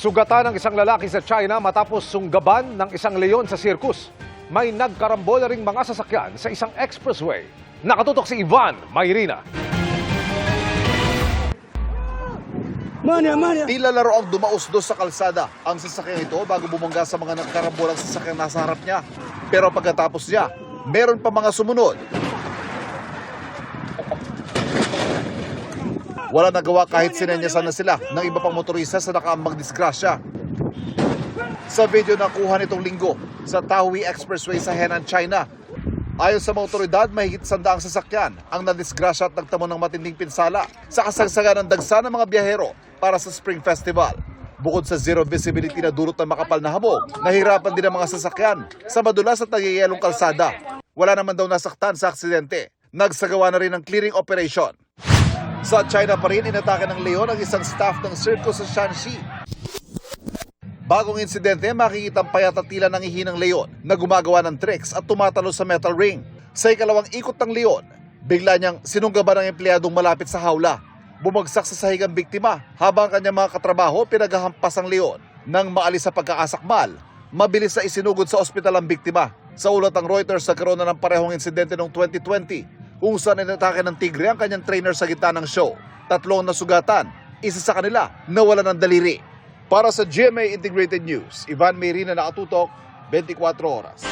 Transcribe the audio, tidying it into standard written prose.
Sugatan ng isang lalaki sa China matapos sunggaban ng isang leon sa sirkus. May nagkarambola ring mga sasakyan sa isang expressway. Nakatutok si Ivan Mayrina. Tila laro ang dumausdos sa kalsada ang sasakyan ito bago bumangga sa mga nagkarambolang sasakyan nasa harap niya. Pero pagkatapos niya, meron pa mga sumunod. Wala nagawa kahit sinenyasan na sila ng iba pang motorista sa nakaambang disgrasya. Sa video na kuha nitong linggo sa Taohui Expressway sa Henan, China, ayon sa mga otoridad, mahigit 100 sasakyan ang nadisgrasya at nagtamo ng matinding pinsala sa kasagsagan ng dagsa ng mga biyahero para sa Spring Festival. Bukod sa zero visibility na dulot ng makapal na hamog, nahirapan din ang mga sasakyan sa madulas at nagyayelong kalsada. Wala naman daw nasaktan sa aksidente. Nagsagawa na rin ng clearing operation. Sa China pa rin, inatake ng leon ang isang staff ng circus sa Shanxi. Bagong insidente, makikita ang payat at tila nangihinang leon na gumagawa ng tricks at tumatalo sa metal ring. Sa ikalawang ikot ng leon, bigla niyang sinunggaban ng empleyadong malapit sa hawla. Bumagsak sa sahig ang biktima habang kanyang mga katrabaho pinaghahampas ang leon. Nang maalis sa pagkakasakmal, mabilis na isinugod sa ospital ang biktima. Sa ulat ng Reuters, nagkaroon na ng parehong insidente noong 2020 kung saan inatake ng tigre ang kanyang trainer sa gitna ng show. 3 nasugatan, isa sa kanila nawala ng daliri. Para sa GMA Integrated News, Ivan Mayrina, nakatutok, 24 oras.